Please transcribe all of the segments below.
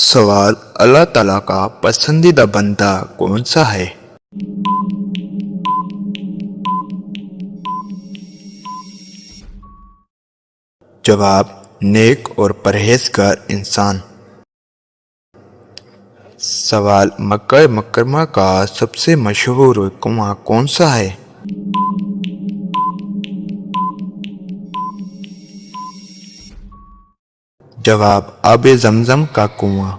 सवाल: अल्लाह ताला का पसंदीदा बंदा कौन सा है? जवाब: नेक और परहेजगार इंसान। सवाल: मक्का मुकर्रमा का सबसे मशहूर कुआं कौन सा है? जवाब: आबे ज़मज़म का कुआं।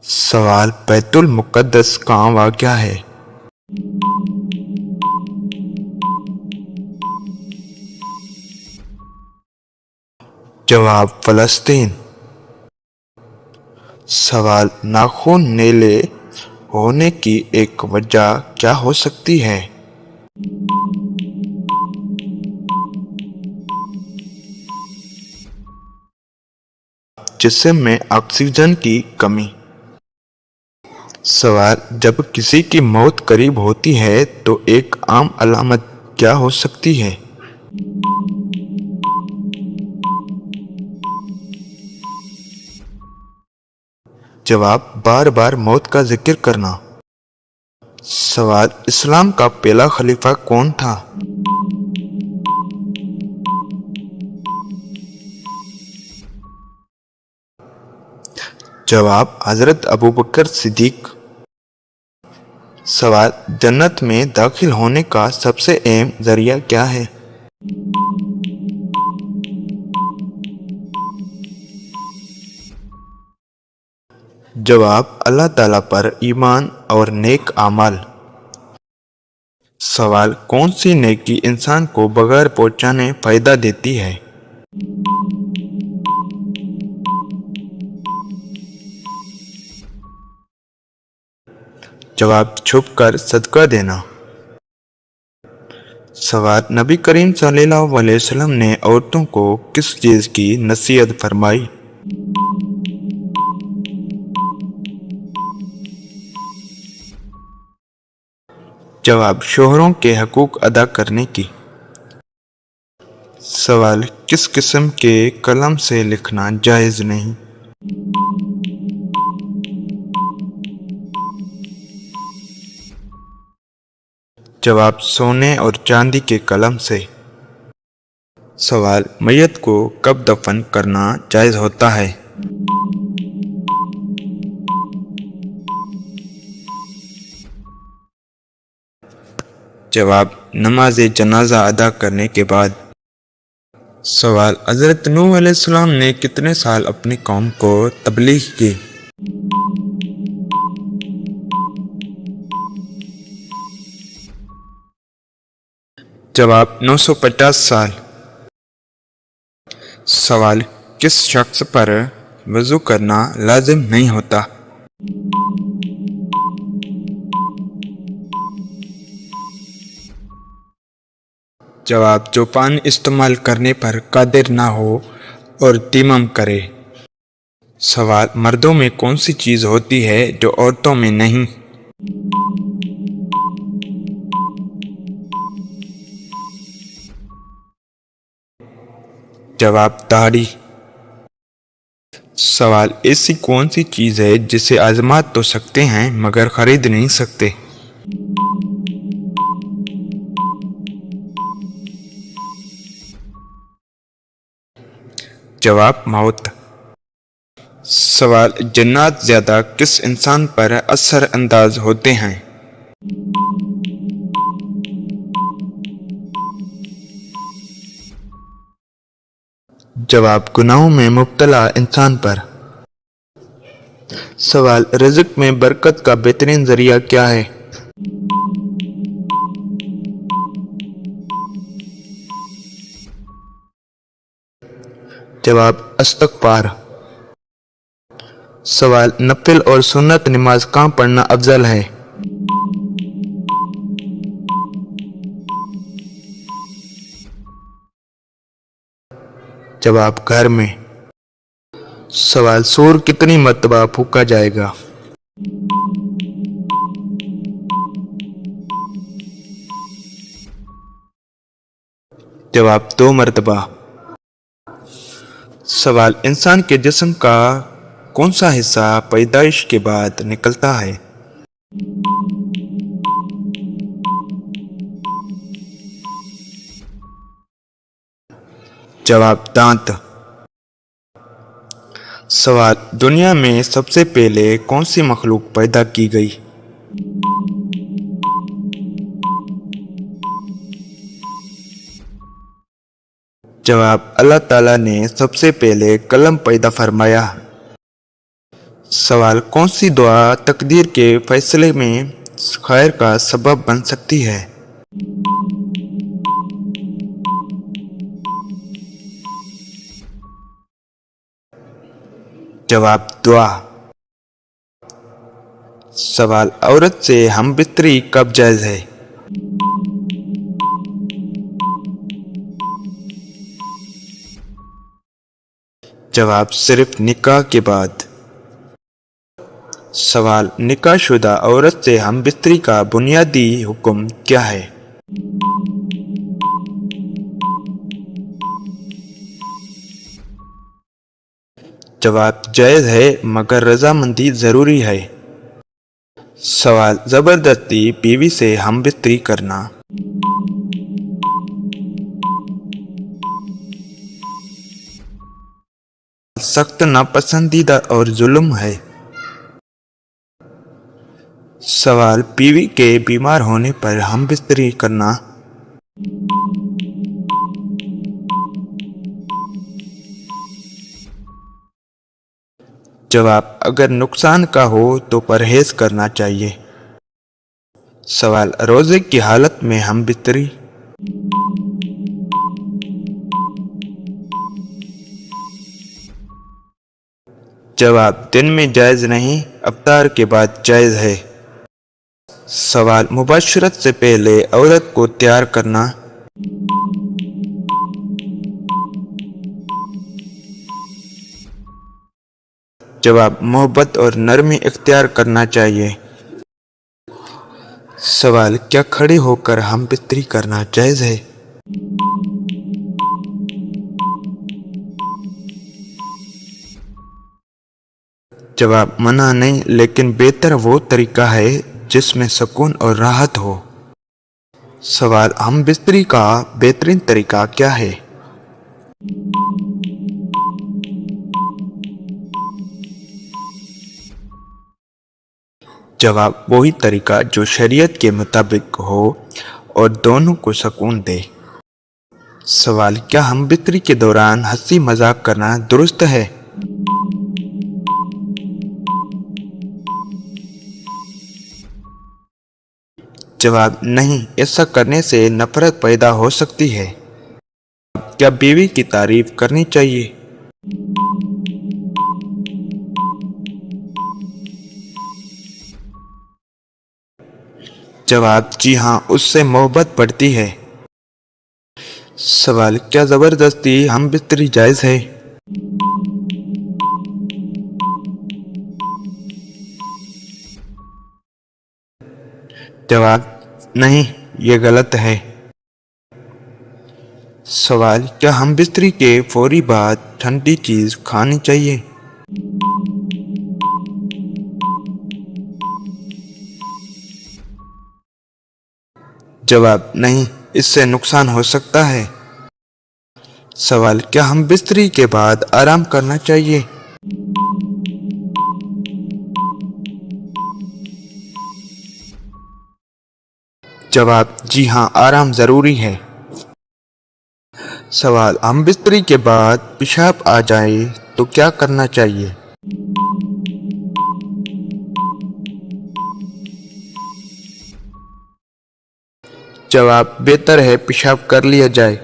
सवाल: बैतुल मुक़द्दस कहाँ वाक़या है? जवाब: फ़लस्तीन। सवाल: नाखून नीले होने की एक वजह क्या हो सकती है? जिस्म में ऑक्सीजन की कमी। सवाल: जब किसी की मौत करीब होती है तो एक आम अलामत क्या हो सकती है? जवाब: बार बार मौत का जिक्र करना। सवाल: इस्लाम का पहला खलीफा कौन था? जवाब: हजरत अबू बकर सिद्दीक। सवाल: जन्नत में दाखिल होने का सबसे अहम जरिया क्या है? जवाब: अल्लाह ताला पर ईमान और नेक आमाल। सवाल: कौन सी नेकी इंसान को बगैर पहुंचाने फायदा देती है? जवाब: छुप कर सदका देना। सवाल: नबी करीम सल्लल्लाहु अलैहि वसल्लम ने औरतों को किस चीज़ की नसीहत फरमाई? जवाब: शोहरों के हकूक अदा करने की। सवाल: किस किस्म के कलम से लिखना जायज़ नहीं? जवाब: सोने और चांदी के कलम से। सवाल: मैयत को कब दफन करना जायज़ होता है? जवाब: नमाज जनाजा अदा करने के बाद। सवाल: हज़रत नूह अलैहिस्सलाम ने कितने साल अपनी कौम को तबलीग की? जवाब: 950 साल। सवाल: किस शख्स पर वज़ू करना लाजिम नहीं होता? जवाब: जो पानी इस्तेमाल करने पर कादिर ना हो और तयम्मुम करे। सवाल: मर्दों में कौन सी चीज़ होती है जो औरतों में नहीं? जवाब: दाढ़ी। सवाल: ऐसी कौन सी चीज़ है जिसे आजमा तो सकते हैं मगर खरीद नहीं सकते? जवाब: मौत। सवाल: जन्नत ज़्यादा किस इंसान पर असर अंदाज होते हैं? जवाब: गुनाहों में मुब्तला इंसान पर। सवाल: रिज़्क में बरकत का बेहतरीन जरिया क्या है? जवाब: इस्तिग़फ़ार। सवाल: नफिल और सुन्नत नमाज कहाँ पढ़ना अफजल है? जवाब: घर में। सवाल: सूर कितनी मरतबा फूंका जाएगा? जवाब: 2 मरतबा। सवाल: इंसान के जिस्म का कौन सा हिस्सा पैदाइश के बाद निकलता है? जवाब दांत। सवाल, दुनिया में सबसे पहले कौन सी मखलूक पैदा की गई? जवाब, अल्लाह ताला ने सबसे पहले कलम पैदा फरमाया। सवाल, कौन सी दुआ तकदीर के फैसले में खैर का सबब बन सकती है? जवाब, दुआ। सवाल, औरत से हमबिस्तरी कब जायज है? जवाब, सिर्फ निकाह के बाद। सवाल, निकाह शुदा औरत से हमबिस्तरी का बुनियादी हुक्म क्या है? जवाब, जायज है मगर रजामंदी जरूरी है। सवाल, जबरदस्ती बीवी से हमबिस्तरी करना। सख्त नापसंदीदा और जुल्म है। सवाल, बीवी के बीमार होने पर हमबिस्तरी करना। जवाब, अगर नुकसान का हो तो परहेज करना चाहिए। सवाल, रोजे की हालत में हमबिस्तरी। जवाब, दिन में जायज नहीं, अफ्तार के बाद जायज है। सवाल, मुबाशरत से पहले औरत को तैयार करना। जवाब, मोहब्बत और नरमी इख्तियार करना चाहिए। सवाल, क्या खड़े होकर हमबिस्तरी करना जायज है? जवाब, मना नहीं, लेकिन बेहतर वो तरीका है जिसमें सुकून और राहत हो। सवाल, हमबिस्तरी का बेहतरीन तरीका क्या है? जवाब, वही तरीका जो शरीयत के मुताबिक हो और दोनों को सुकून दे। सवाल, क्या हमबिस्तरी के दौरान हंसी मजाक करना दुरुस्त है? जवाब, नहीं, ऐसा करने से नफरत पैदा हो सकती है। क्या बीवी की तारीफ करनी चाहिए? जवाब, जी हाँ, उससे मोहब्बत बढ़ती है। सवाल, क्या जबरदस्ती हमबिस्तरी जायज है? जवाब, नहीं, ये गलत है। सवाल, क्या हमबिस्तरी के फौरी बाद ठंडी चीज खानी चाहिए? जवाब, नहीं, इससे नुकसान हो सकता है। सवाल, क्या हमबिस्तरी के बाद आराम करना चाहिए? जवाब, जी हाँ, आराम जरूरी है। सवाल, हमबिस्तरी के बाद पेशाब आ जाए तो क्या करना चाहिए? जवाब, बेहतर है पेशाब कर लिया जाए।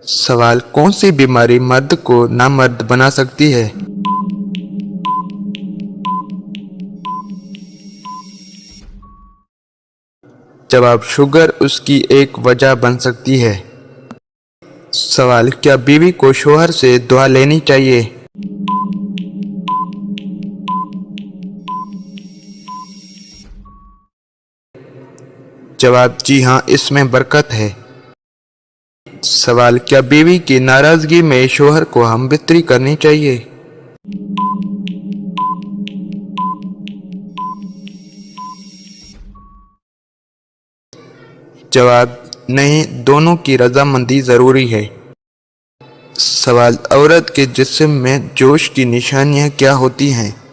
सवाल, कौन सी बीमारी मर्द को नामर्द बना सकती है? जवाब, शुगर उसकी एक वजह बन सकती है। सवाल, क्या बीवी को शौहर से दुआ लेनी चाहिए? जवाब, जी हाँ, इसमें बरकत है। सवाल, क्या बीवी की नाराजगी में शौहर को हमबिस्तरी करनी चाहिए? जवाब नहीं, दोनों की रजामंदी जरूरी है। सवाल औरत के जिस्म में जोश की निशानियां क्या होती हैं?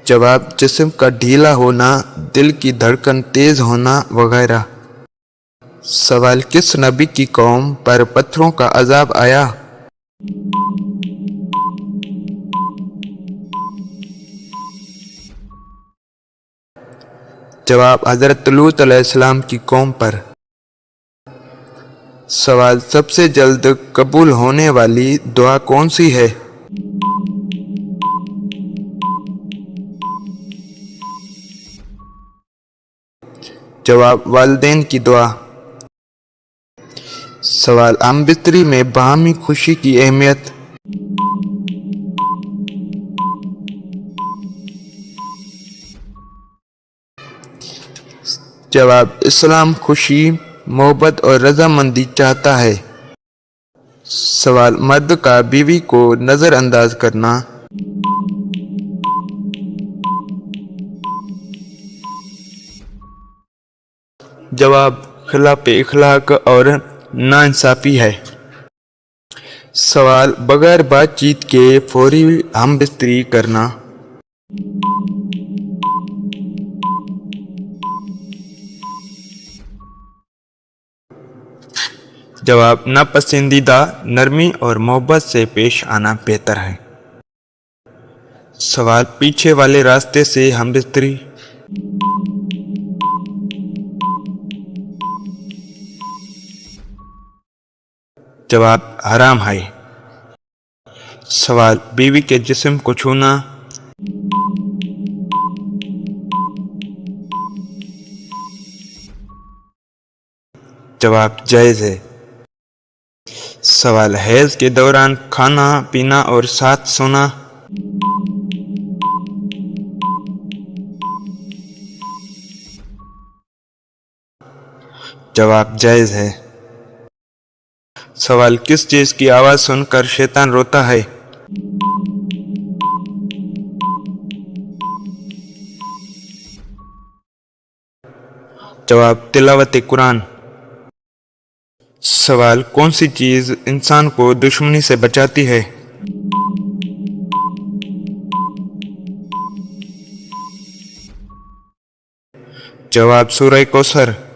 जवाब जिस्म का ढीला होना, दिल की धड़कन तेज होना वगैरह। सवाल किस नबी की कौम पर पत्थरों का अजाब आया? जवाब हजरत लूत अलैहिस्सलाम की कौम पर। सवाल सबसे जल्द कबूल होने वाली दुआ कौन सी है? जवाब वालिदैन की दुआ। सवाल हम बिस्तरी में बाहमी खुशी की अहमियत। जवाब इस्लाम खुशी, मोहब्बत और रजामंदी चाहता है। सवाल मर्द का बीवी को नजरअंदाज करना। जवाब खिलाफ इखलाक और नाइंसाफी है। सवाल बगैर बातचीत के फौरी हम बिस्तरी करना। जवाब नापसंदीदा नरमी और मोहब्बत से पेश आना बेहतर है। सवाल पीछे वाले रास्ते से हम बिस्तरी। जवाब हराम है। सवाल बीवी के जिस्म को छूना। जवाब जायज़ है। सवाल हैज के दौरान खाना पीना और साथ सोना। जवाब जायज़ है। सवाल किस चीज की आवाज सुनकर शैतान रोता है? जवाब तिलावत कुरान। सवाल कौन सी चीज इंसान को दुश्मनी से बचाती है? जवाब सूरह कौसर।